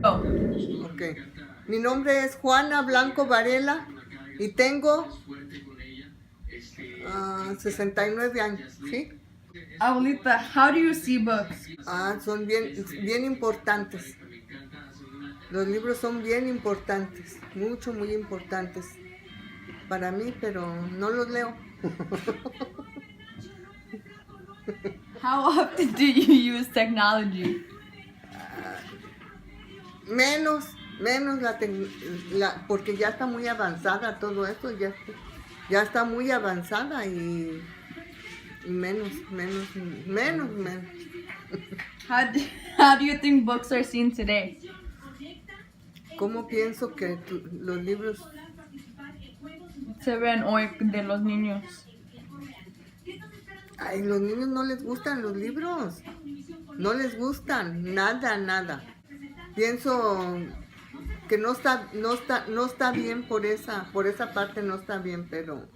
Oh, Ok. Mi nombre es Juana Blanco Varela y tengo 69 años, ¿sí? abuelita, how do you see books? Son bien importantes. Los libros son bien importantes, mucho, muy importantes para mí, pero no los leo. How often do you use technology? Menos, menos porque ya está muy avanzada todo esto, ya está muy avanzada y menos. How do, how do you think books are seen today? ¿Cómo pienso que los libros, Se ven hoy de los niños. ay, los niños no les gustan los libros, no les gustan, nada. Pienso que no está bien por esa parte no está bien, pero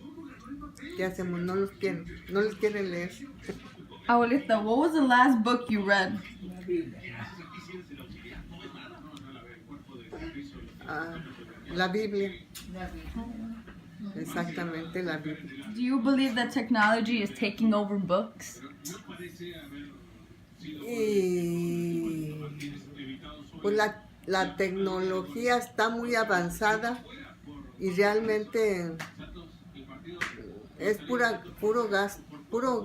¿qué hacemos? No les quieren leer. Abuelita, what was the last book you read? Ah, la Biblia, exactamente la Biblia. Do you believe that technology is taking over books? Y pues la tecnología está muy avanzada y realmente es puro gasto puro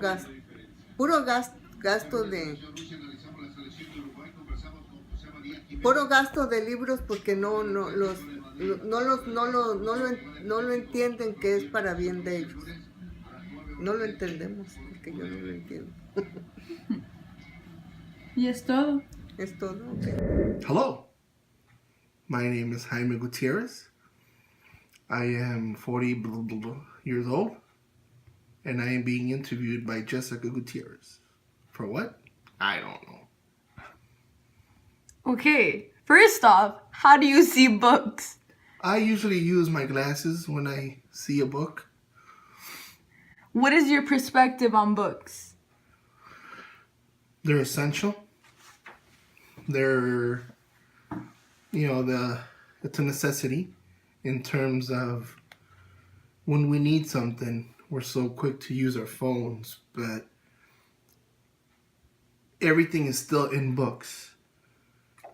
gasto de libros porque no lo entienden que es para bien de ellos. No lo entendemos porque yo no lo entiendo. Y es todo. Es todo. Okay. Hello, my name is Jaime Gutierrez. I am 40 years old, and I am being interviewed by Jessica Gutierrez. For what? I don't know. Okay, first off, how do you see books? I usually use my glasses when I see a book. What is your perspective on books? They're essential. They're, it's a necessity in terms of when we need something, we're so quick to use our phones, but everything is still in books.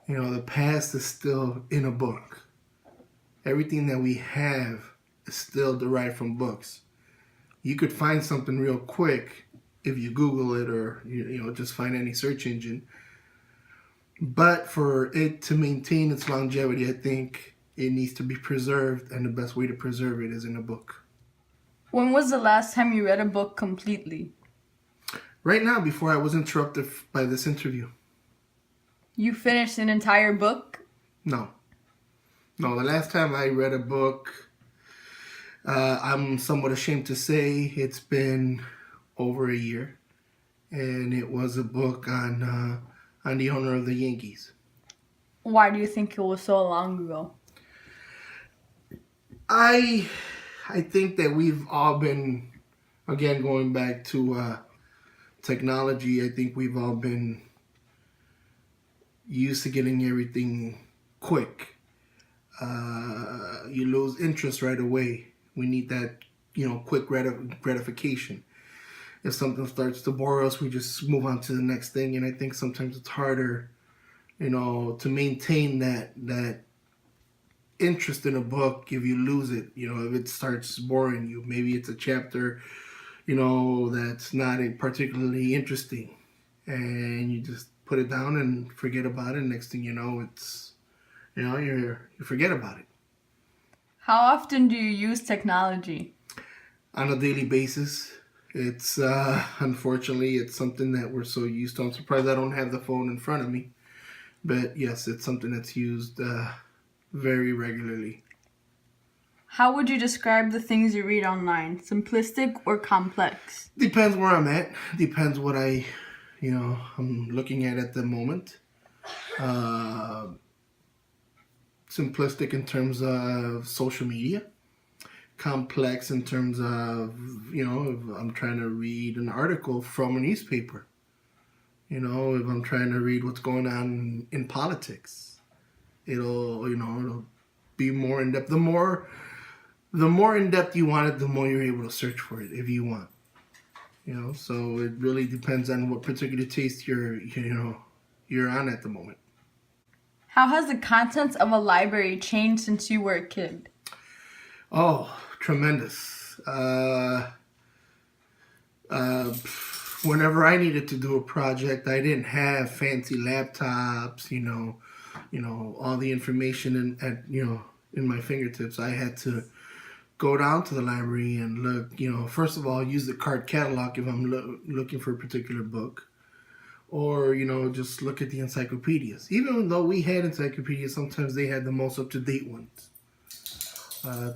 The past is still in a book. Everything that we have is still derived from books. You could find something real quick if you Google it or just find any search engine. But for it to maintain its longevity, I think it needs to be preserved, and the best way to preserve it is in a book. When was the last time you read a book completely? Right now, before I was interrupted by this interview. You finished an entire book? No, the last time I read a book, I'm somewhat ashamed to say it's been over a year, and it was a book on the owner of the Yankees. Why do you think it was so long ago? I think that we've all been, again, going back to technology, I think we've all been used to getting everything quick. You lose interest right away. We need that, quick gratification. If something starts to bore us, we just move on to the next thing. And I think sometimes it's harder, to maintain that interest in a book if you lose it. If it starts boring you, maybe it's a chapter, that's not particularly interesting, and you just put it down and forget about it. Next thing you know, it's you forget about it. How often do you use technology? On a daily basis. It's unfortunately it's something that we're so used to. I'm surprised I don't have the phone in front of me, but yes, it's something that's used very regularly. How would you describe the things you read online? Simplistic or complex? Depends where I'm at. Depends what I'm looking at the moment. Simplistic in terms of social media. Complex in terms of, if I'm trying to read an article from a newspaper. If I'm trying to read what's going on in politics. It'll be more in depth. The more in depth you want it, the more you're able to search for it if you want. So it really depends on what particular taste you're on at the moment. How has the contents of a library changed since you were a kid? Oh, tremendous. Whenever I needed to do a project, I didn't have fancy laptops, all the information in my fingertips. I had to go down to the library and look, first of all, use the card catalog if I'm looking for a particular book. Or, just look at the encyclopedias. Even though we had encyclopedias, sometimes they had the most up-to-date ones.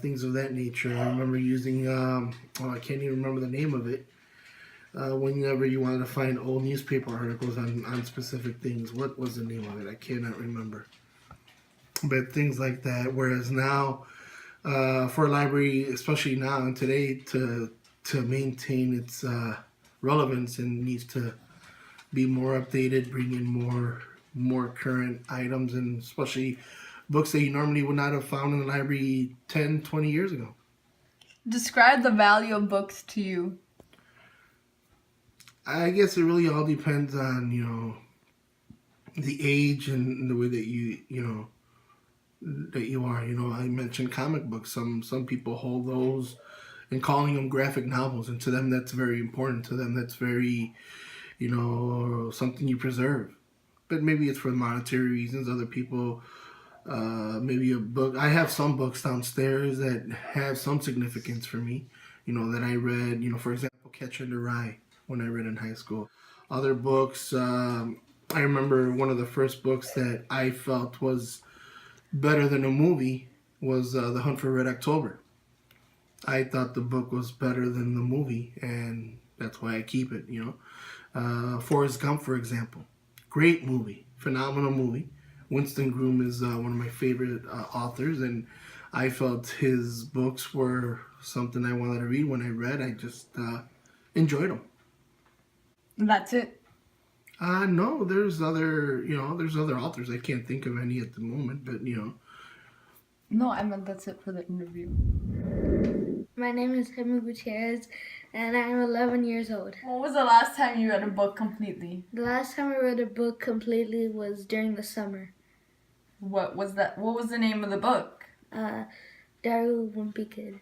Things of that nature. I remember using, I can't even remember the name of it. Whenever you wanted to find old newspaper articles on specific things. What was the name of it? I cannot remember. But things like that. Whereas now, for a library, especially now and today, to maintain its relevance and needs to be more updated, bring in more current items, and especially books that you normally would not have found in the library 10, 20 years ago. Describe the value of books to you. I guess it really all depends on, the age and the way that you are. I mentioned comic books. Some people hold those and calling them graphic novels, and to them that's very important. To them that's very, something you preserve. But maybe it's for monetary reasons. Other people, maybe a book. I have some books downstairs that have some significance for me, that I read, for example, Catcher in the Rye, when I read in high school. Other books, I remember one of the first books that I felt was better than a movie was The Hunt for Red October. I thought the book was better than the movie, and that's why I keep it, Forrest Gump, for example. Great movie. Phenomenal movie. Winston Groom is one of my favorite authors, and I felt his books were something I wanted to read. When I read, I just enjoyed them. That's it. No, there's other authors. I can't think of any at the moment, but No, I meant that's it for the interview. My name is Gutierrez, and I'm 11 years old. When was the last time you read a book completely? The last time I read a book completely was during the summer. What was that? What was the name of the book? Daru Wimpy Kid.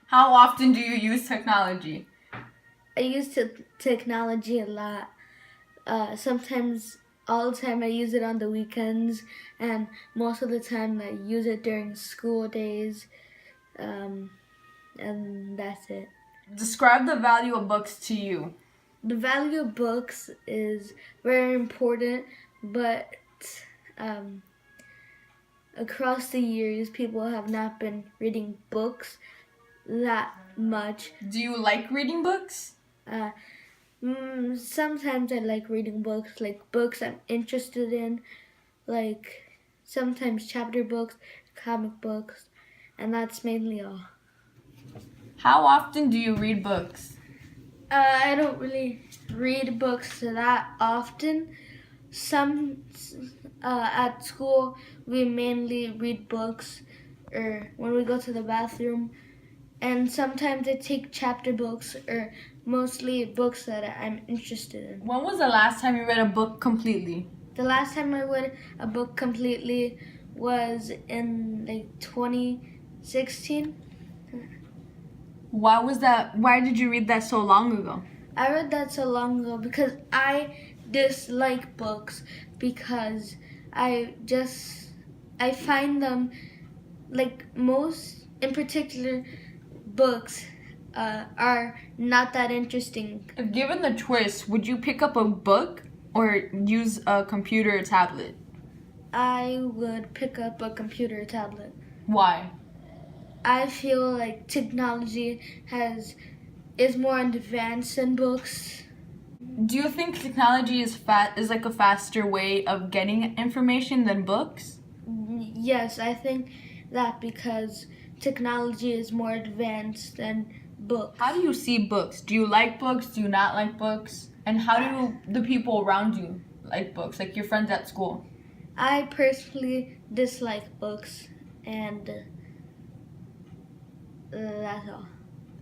How often do you use technology? I use technology a lot. Sometimes, all the time, I use it on the weekends, and most of the time I use it during school days, and that's it. Describe the value of books to you. The value of books is very important, but across the years, people have not been reading books that much. Do you like reading books? Sometimes I like reading books, like books I'm interested in, like sometimes chapter books, comic books, and that's mainly all. How often do you read books? I don't really read books that often. At school, we mainly read books, or when we go to the bathroom, and sometimes I take chapter books, or mostly books that I'm interested in. When was the last time you read a book completely? The last time I read a book completely was in 2016. Why was that? Why did you read that so long ago? I read that so long ago because I dislike books, because I find them, most in particular books are not that interesting. If given the choice, would you pick up a book or use a computer or tablet? I would pick up a computer or tablet. Why? I feel like technology is more advanced than books. Do you think technology is like a faster way of getting information than books? Yes, I think that because technology is more advanced than books. How do you see books? Do you like books? Do you not like books? And how do the people around you like books, like your friends at school? I personally dislike books, and that's all.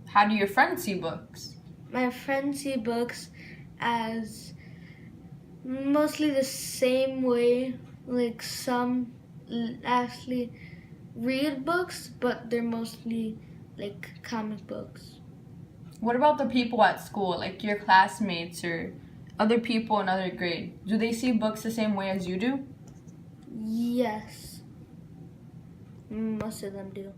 How do your friends see books? My friends see books as mostly the same way. Like some actually read books, but they're mostly like comic books. What about the people at school, like your classmates or other people in other grade? Do they see books the same way as you do? Yes, most of them do.